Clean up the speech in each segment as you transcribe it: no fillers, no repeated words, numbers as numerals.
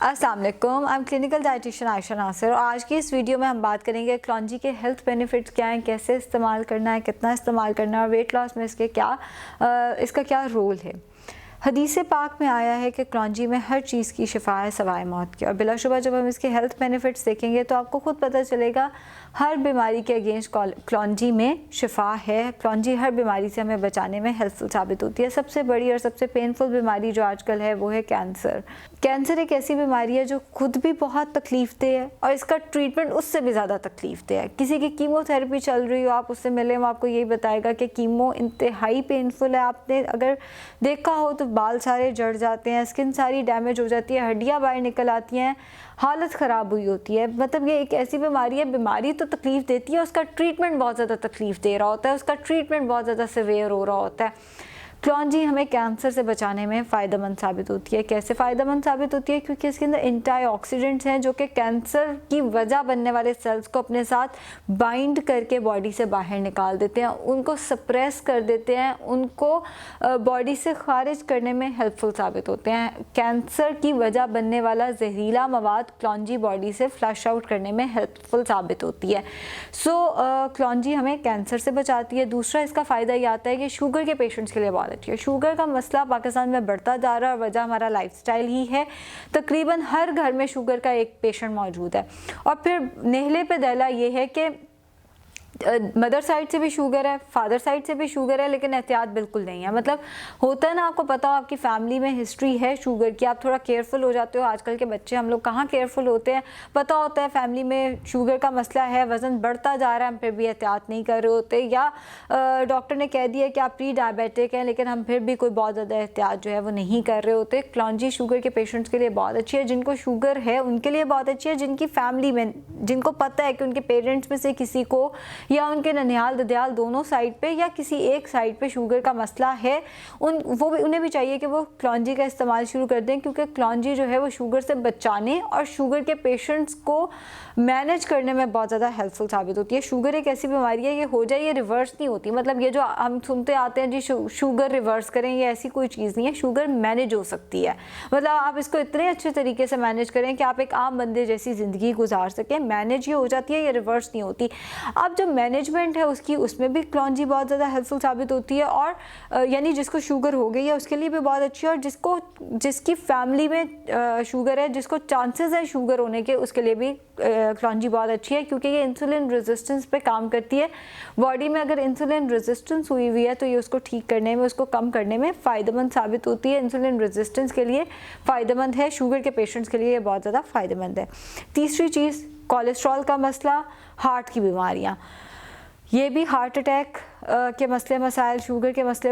अस्सलाम वालेकुम, I am clinical dietitian Ayesha Nasir और आज की इस वीडियो में हम बात करेंगे क्लॉन्जी के हेल्थ बेनिफिट्स क्या हैं, कैसे इस्तेमाल करना है, कितना इस्तेमाल करना है और वेट लॉस में इसका क्या रोल है। हदीस पाक में आया है कि क्लॉन्जी में हर चीज़ की शिफा है सवाए मौत की, और बिलाशुबा जब हम इसके हेल्थ बेनिफिट्स देखेंगे तो आपको खुद पता चलेगा हर बीमारी के अगेंस्ट क्लॉन्जी में शिफा है। क्लॉन्जी हर बीमारी से हमें बचाने में हेल्पफुल साबित होती है। सबसे बड़ी और सबसे पेनफुल बीमारी जो आजकल है वो है कैंसर। कैंसर एक ऐसी बीमारी है जो खुद भी बहुत तकलीफ दे है और इसका ट्रीटमेंट उससे भी ज़्यादा तकलीफ दे है। किसी की कीमोथेरेपी चल रही हो, आप उससे मिले, वो आपको यही बताएगा कि कीमो इंतहाई पेनफुल है। आपने अगर देखा हो तो बाल सारे जड़ जाते हैं, स्किन सारी डैमेज हो जाती है, हड्डियाँ बाहर निकल आती हैं, हालत ख़राब हुई होती है। मतलब ये एक ऐसी बीमारी है, बीमारी तो तकलीफ़ देती है, उसका ट्रीटमेंट बहुत ज़्यादा तकलीफ़ दे रहा होता है, उसका ट्रीटमेंट बहुत ज़्यादा सीवियर हो रहा होता है। क्लॉन्जी हमें कैंसर से बचाने में फ़ायदेमंद साबित होती है। कैसे फ़ायदेमंद साबित होती है? क्योंकि इसके अंदर एंटीऑक्सीडेंट्स हैं जो कि कैंसर की वजह बनने वाले सेल्स को अपने साथ बाइंड करके बॉडी से बाहर निकाल देते हैं, उनको सप्रेस कर देते हैं, उनको बॉडी से खारिज करने में हेल्पफुल साबित होते हैं। कैंसर की वजह बनने वाला जहरीला मवाद क्लॉन्जी बॉडी से फ्लश आउट करने में हेल्पफुल साबित होती है। क्लॉन्जी हमें कैंसर से बचाती है। दूसरा इसका फ़ायदा ये आता है कि शुगर के पेशेंट्स के लिए बहुत अच्छी है। शुगर का मसला पाकिस्तान में बढ़ता जा रहा है और वजह हमारा लाइफस्टाइल ही है। तकरीबन हर घर में शुगर का एक पेशेंट मौजूद है। और फिर नेहले पे दहला ये है कि मदर साइड से भी शुगर है, फादर साइड से भी शुगर है, लेकिन एहतियात बिल्कुल नहीं है। मतलब होता है ना, आपको पता हो आपकी फैमिली में हिस्ट्री है शुगर की, आप थोड़ा केयरफुल हो जाते हो। आजकल के बच्चे, हम लोग कहाँ केयरफुल होते हैं। पता होता है फैमिली में शुगर का मसला है, वज़न बढ़ता जा रहा है, हम फिर भी एहतियात नहीं कर रहे होते, या डॉक्टर ने कह दिया कि आप प्री डायबिटिक हैं, लेकिन हम फिर भी कोई बहुत ज़्यादा एहतियात जो है वो नहीं कर रहे होते। क्लॉन्जी शुगर के पेशेंट्स के लिए बहुत अच्छी है। जिनको शुगर है उनके लिए बहुत अच्छी है। जिनकी फैमिली में, जिनको पता है कि उनके पेरेंट्स में से किसी को या उनके ननिहाल ददियाल दोनों साइड पे या किसी एक साइड पे शुगर का मसला है, उन्हें भी चाहिए कि वो क्लॉन्जी का इस्तेमाल शुरू कर दें, क्योंकि क्लॉन्जी जो है वो शुगर से बचाने और शुगर के पेशेंट्स को मैनेज करने में बहुत ज़्यादा हेल्पफुल साबित होती है। शुगर एक ऐसी बीमारी है, ये हो जाए, ये रिवर्स नहीं होती। मतलब ये जो हम सुनते आते हैं जी शुगर रिवर्स करें, ये ऐसी कोई चीज़ नहीं है। शुगर मैनेज हो सकती है। मतलब आप इसको इतने अच्छे तरीके से मैनेज करें कि आप एक आम बंदे जैसी ज़िंदगी गुजार सकें। मैनेज ये हो जाती है, ये रिवर्स नहीं होती। अब जो मैनेजमेंट है उसमें भी क्लॉन्जी बहुत ज़्यादा हेल्पफुल साबित होती है। और यानी जिसको शुगर हो गई है उसके लिए भी बहुत अच्छी है, और जिसकी फैमिली में शुगर है, जिसको चांसेस है शुगर होने के, उसके लिए भी क्लॉन्जी बहुत अच्छी है, क्योंकि ये इंसुलिन रेजिस्टेंस पे काम करती है। बॉडी में अगर इंसुलिन रेजिस्टेंस हुई हुई है तो ये उसको ठीक करने में, उसको कम करने में फ़ायदेमंद साबित होती है। इंसुलिन रेजिस्टेंस के लिए फ़ायदेमंद है, शुगर के पेशेंट्स के लिए ये बहुत ज़्यादा फ़ायदेमंद है। तीसरी चीज़, कोलेस्ट्रॉल का मसला, हार्ट की बीमारियाँ, ये भी हार्ट अटैक के मसले मसाइल, शुगर के मसले,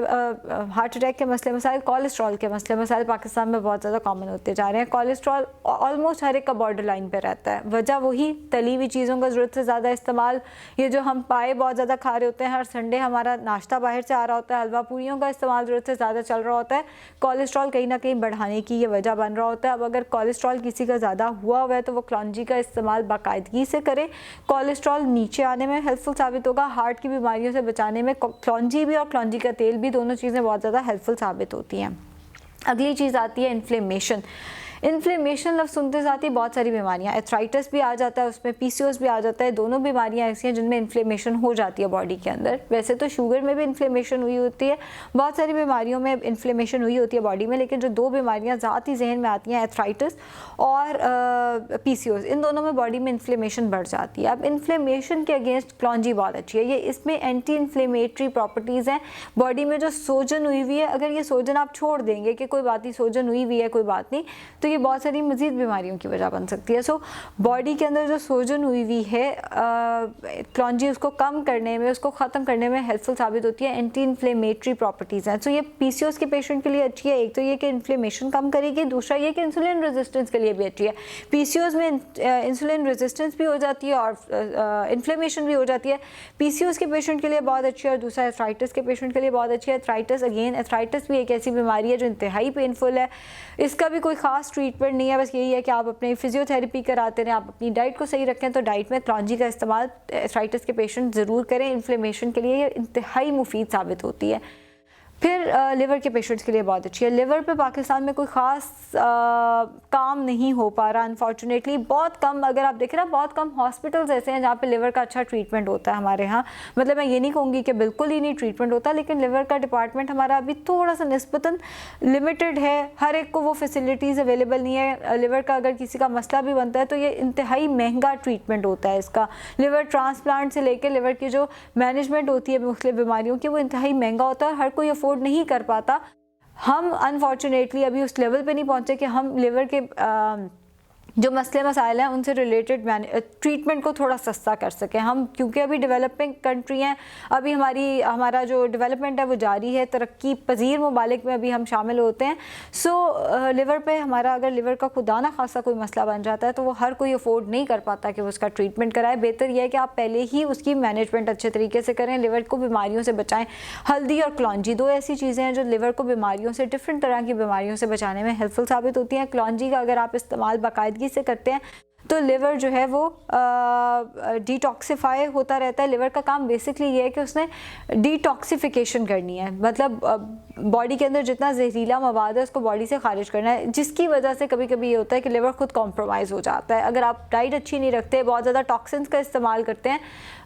हार्ट अटैक के मसले मसाइल, कोलेस्ट्रॉल के मसले मसाइल पाकिस्तान में बहुत ज़्यादा कॉमन होते जा रहे हैं। कोलेस्ट्रॉल ऑलमोस्ट हर एक का बॉर्डर लाइन पे रहता है। वजह वही तली हुई चीज़ों का ज़रूरत से ज़्यादा इस्तेमाल, ये जो हम पाए बहुत ज़्यादा खा रहे होते हैं, हर संडे हमारा नाश्ता बाहर से आ रहा होता है, हलवा पूरियों का इस्तेमाल ज़रूरत से ज़्यादा चल रहा होता है। कोलेस्ट्रॉल कहीं ना कहीं बढ़ाने की ये वजह बन रहा होता है। अब अगर कोलेस्ट्रॉल किसी का ज़्यादा हुआ है तो वो क्लॉन्जी का इस्तेमाल बाकायदगी से करे। कोलेस्ट्रॉल नीचे आने में हेल्पफुल साबित होगा। हार्ट की बीमारियों से बचाने में क्लॉन्जी भी और क्लॉन्जी का तेल भी, दोनों चीज़ें बहुत ज़्यादा हेल्पफुल साबित होती हैं। अगली चीज़ आती है इन्फ्लेमेशन। इन्फ्लेमेशन लफ्ज़ सुनते साथ ही बहुत सारी बीमारियाँ, एथराइटिस भी आ जाता है उसमें, पीसीओएस भी आ जाता है। दोनों बीमारियाँ ऐसी हैं जिनमें इन्फ्लेमेशन हो जाती है बॉडी के अंदर। वैसे तो शुगर में भी इन्फ्लेमेशन हुई होती है, बहुत सारी बीमारियों में इन्फ्लेमेशन हुई होती है बॉडी में, लेकिन जो दो बीमारियाँ ज़्यादा ही जहन में आती हैं, एथराइटिस और पीसीओएस, इन दोनों में बॉडी में इन्फ्लेमेशन बढ़ जाती है। अब इन्फ्लेमेशन के अगेंस्ट क्लॉन्जी बहुत अच्छी है। ये इसमें एंटी इन्फ्लेमेटरी प्रॉपर्टीज़ हैं। बॉडी में जो सोजन हुई हुई है, अगर ये सोजन आप छोड़ देंगे कि कोई बात नहीं, सोजन हुई हुई है कोई बात नहीं, तो ये बहुत सारी मज़ीद बीमारियों की वजह बन सकती है। बॉडी के अंदर जो सोजन हुई हुई है, क्लॉन्जी उसको कम करने में, उसको ख़त्म करने में हेल्पफुल साबित होती है। एंटी इन्फ्लेमेटरी प्रॉपर्टीज़ हैं। ये पीसीओएस के पेशेंट के लिए अच्छी है। एक तो ये कि इन्फ्लेमेशन कम करेगी, दूसरा ये कि इंसुलिन रेजिस्टेंस के लिए भी अच्छी है। पीसीओएस में इंसुलिन रेजिस्टेंस भी हो जाती है और इन्फ्लेमेशन भी हो जाती है। पीसीओएस के पेशेंट के लिए बहुत अच्छी है, और दूसरा एथराइटिस के पेशेंट के लिए बहुत अच्छी है। एथराइटिस भी एक ऐसी बीमारी है जो इंतहाई पेनफुल है। इसका भी कोई ख़ास ट्रीटमेंट नहीं है, बस यही है कि आप अपनी फिजियोथेरेपी कराते रहें, आप अपनी डाइट को सही रखें। तो डाइट में क्लॉन्जी का इस्तेमाल एथराइटिस के पेशेंट ज़रूर करें। इन्फ्लेमेशन के लिए ये इंतहाई मुफीद साबित होती है। फिर लिवर के पेशेंट्स के लिए बहुत अच्छी है। लिवर पे पाकिस्तान में कोई ख़ास काम नहीं हो पा रहा अनफॉर्चुनेटली, बहुत कम, अगर आप देखें ना बहुत कम हॉस्पिटल्स ऐसे हैं जहाँ पे लिवर का अच्छा ट्रीटमेंट होता है हमारे यहाँ। मतलब मैं ये नहीं कहूँगी कि बिल्कुल ही नहीं ट्रीटमेंट होता, लेकिन लिवर का डिपार्टमेंट हमारा अभी थोड़ा सा निस्बतन लिमिटेड है, हर एक को वो फैसिलिटीज़ अवेलेबल नहीं है। लिवर का अगर किसी का मसला भी बनता है तो ये इंतहाई महंगा ट्रीटमेंट होता है इसका। लिवर ट्रांसप्लांट से लेकर लिवर की जो मैनेजमेंट होती है मुख्तलिफ बीमारियों की, वो इंतहाई महंगा होता है, हर कोई अफोर्ड नहीं कर पाता। हम अनफॉर्चुनेटली अभी उस लेवल पे नहीं पहुंचे कि हम लिवर के जो मसले मसाइल हैं उनसे रिलेटेड ट्रीटमेंट को थोड़ा सस्ता कर सकें हम, क्योंकि अभी डेवलपिंग कंट्री हैं, अभी हमारा जो डेवलपमेंट है वो जारी है, तरक्की पजीर ममालिक में अभी हम शामिल होते हैं। सो लिवर पे हमारा अगर लिवर का खुदा ना खासा कोई मसला बन जाता है तो वो हर कोई अफोर्ड नहीं कर पाता कि वो उसका ट्रीटमेंट कराए। बेहतर यह है कि आप पहले ही उसकी मैनेजमेंट अच्छे तरीके से करें, लिवर को बीमारियों से बचाएँ। हल्दी और क्लौंजी दो ऐसी चीज़ें हैं जो लिवर को बीमारियों से, डिफरेंट तरह की बीमारियों से बचाने में हेल्पफुल साबित होती हैं। क्लौंजी का अगर आप इस्तेमाल बाकायदगी से करते हैं तो लिवर जो है वो डिटॉक्सिफाई होता रहता है। लिवर का काम बेसिकली ये है कि उसने डिटॉक्सिफिकेशन करनी है, मतलब बॉडी के अंदर जितना जहरीला मवाद है उसको बॉडी से खारिज करना है, जिसकी वजह से कभी कभी ये होता है कि लिवर खुद कॉम्प्रोमाइज़ हो जाता है। अगर आप डाइट अच्छी नहीं रखते, बहुत ज़्यादा टॉक्सिन्स का इस्तेमाल करते हैं,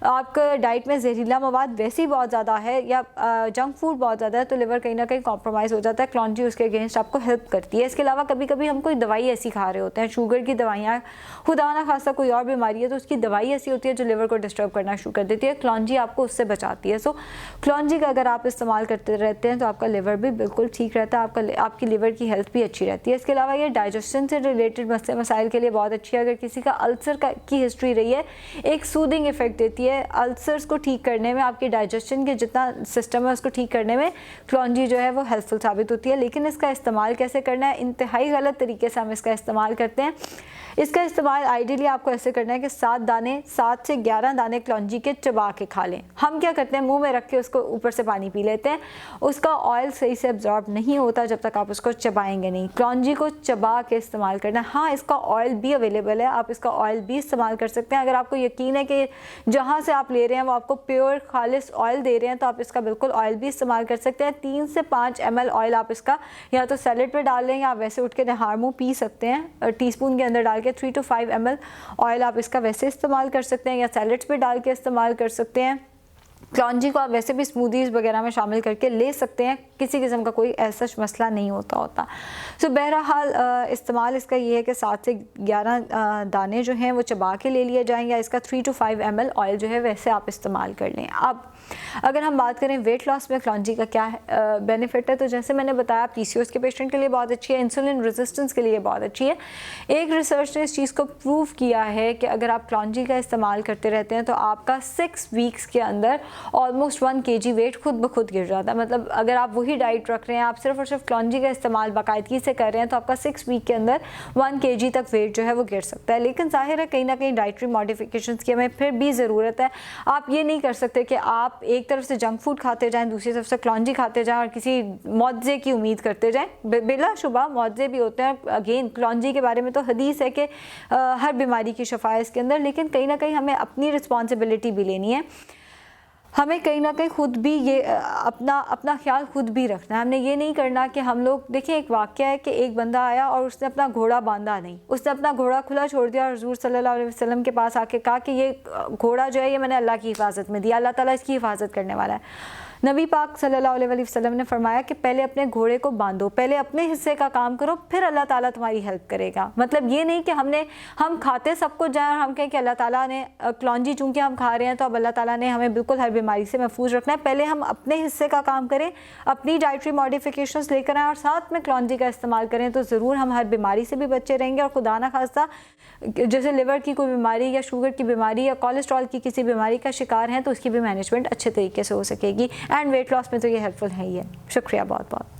आपका डाइट में जहरीला मवाद वैसे ही बहुत ज़्यादा है या जंक फूड बहुत ज़्यादा है, तो लिवर कहीं ना कहीं कॉम्प्रोमाइज़ हो जाता है। क्लौंजी उसके अगेंस्ट आपको हेल्प करती है। इसके अलावा कभी कभी हम कोई दवाई ऐसी खा रहे होते हैं, शुगर की दवाइयाँ, खुदा ना खासा कोई और बीमारी है तो उसकी दवाई ऐसी होती है जो लिवर को डिस्टर्ब करना शुरू कर देती है, क्लौंजी आपको उससे बचाती है। सो क्लौंजी का अगर आप इस्तेमाल करते रहते हैं तो आपका लिवर भी बिल्कुल ठीक रहता है, आपकी लिवर की हेल्थ भी अच्छी रहती है। इसके अलावा ये डाइजेशन से रिलेटेड मसले मसाइल के लिए बहुत अच्छी है। अगर किसी का अल्सर की हिस्ट्री रही है, एक सूदिंग इफेक्ट देती है अल्सर्स को ठीक करने में, आपकी डाइजेशन के जितना सिस्टम है उसको ठीक करने में क्लौंजी जो है वो हेल्पफुल साबित होती है। लेकिन इसका इस्तेमाल कैसे करना है, इंतहाई गलत तरीके से हम इसका इस्तेमाल करते हैं। इसका इस्तेमाल आइडियली आपको ऐसे करना है कि 7 से 11 दाने क्लौंजी के चबा के खा लें। हम क्या करते हैं, मुंह में रख के उसको ऊपर से पानी पी लेते हैं, उसका ऑयल सही से एब्जॉर्ब नहीं होता जब तक आप उसको चबाएंगे नहीं। क्लौंजी को चबा के इस्तेमाल करना है। हाँ, इसका ऑयल भी अवेलेबल है, आप इसका ऑयल भी इस्तेमाल कर सकते हैं। अगर आपको यकीन है कि जहाँ से आप ले रहे हैं वो आपको प्योर खालिस ऑयल दे रहे हैं तो आप इसका बिल्कुल ऑयल भी इस्तेमाल कर सकते हैं। 3 से 5 ml ऑयल आप इसका या तो सैलेड पे डाल लें या वैसे उठ के नहार मुँह पी सकते हैं। टीस्पून के अंदर डाल के 3 to 5 ml ऑयल आप इसका वैसे इस्तेमाल कर सकते हैं या सैलेड्स पे डाल के इस्तेमाल कर सकते हैं। क्लौंजी को आप वैसे भी स्मूदीज़ वगैरह में शामिल करके ले सकते हैं, किसी किस्म का कोई ऐसा मसला नहीं होता। सो बहरहाल इस्तेमाल इसका ये है कि 7 से 11 दाने जो हैं वो चबा के ले लिए जाएँ या इसका 3 to 5 ml ऑयल जो है वैसे आप इस्तेमाल कर लें। अब अगर हम बात करें वेट लॉस में क्लौंजी का क्या बेनिफिट है, तो जैसे मैंने बताया PCOS के पेशेंट के लिए बहुत अच्छी है, इंसुलिन रेजिस्टेंस के लिए बहुत अच्छी है। एक रिसर्च ने इस चीज़ को प्रूव किया है कि अगर आप क्लौंजी का इस्तेमाल करते रहते हैं तो आपका 6 वीक्स के अंदर ऑलमोस्ट 1 kg वेट खुद ब खुद गिर जाता है। मतलब अगर आप वही डाइट रख रहे हैं, आप सिर्फ और सिर्फ क्लौंजी का इस्तेमाल बाकायदगी से कर रहे हैं तो आपका 6 वीक के अंदर 1 kg तक वेट जो है वो गिर सकता है। लेकिन जाहिर है कहीं ना कहीं डाइटरी मॉडिफिकेशंस की हमें फिर भी ज़रूरत है। आप ये नहीं कर सकते कि आप एक तरफ से जंक फूड खाते जाएं, दूसरी तरफ से क्लौंजी खाते जाएं और किसी मुआवजे की उम्मीद करते जाएं। बिलाशुबा मुआवजे भी होते हैं। अगेन क्लौंजी के बारे में तो हदीस है कि हर बीमारी की शफा है इसके अंदर, लेकिन कहीं ना कहीं हमें अपनी रिस्पॉन्सिबिलिटी भी लेनी है। हमें कहीं ना कहीं खुद भी ये अपना ख्याल खुद भी रखना है। हमने ये नहीं करना कि हम लोग देखिए, एक वाक़या है कि एक बंदा आया और उसने अपना घोड़ा बांधा नहीं, उसने अपना घोड़ा खुला छोड़ दिया और हुज़ूर सल्लल्लाहु अलैहि वसल्लम के पास आके कहा कि ये घोड़ा जो है ये मैंने अल्लाह की हिफाजत में दिया, अल्लाह ताला इसकी हिफाजत करने वाला है। नबी पाक सल्लल्लाहु अलैहि वसल्लम ने फरमाया कि पहले अपने घोड़े को बांधो, पहले अपने हिस्से का काम करो, फिर अल्लाह ताला तुम्हारी हेल्प करेगा। मतलब ये नहीं कि हम खाते सबको जाए और हम कहें कि अल्लाह ताला ने क्लौंजी चूँकि हम खा रहे हैं तो अब अल्लाह ताला ने हमें बिल्कुल हर बीमारी से महफूज रखना है। पहले हम अपने हिस्से का काम करें, अपनी डाइटरी मॉडिफिकेशंस लेकर आएँ और साथ में क्लौंजी का इस्तेमाल करें तो ज़रूर हम हर बीमारी से भी बचे रहेंगे। और खुदा ना खास्ता जैसे लिवर की कोई बीमारी या शुगर की बीमारी या कोलेस्ट्रॉल की किसी बीमारी का शिकार हैं तो उसकी भी मैनेजमेंट अच्छे तरीके से हो सकेगी। एंड वेट लॉस में तो ये हेल्पफुल है ही है। शुक्रिया बहुत बहुत।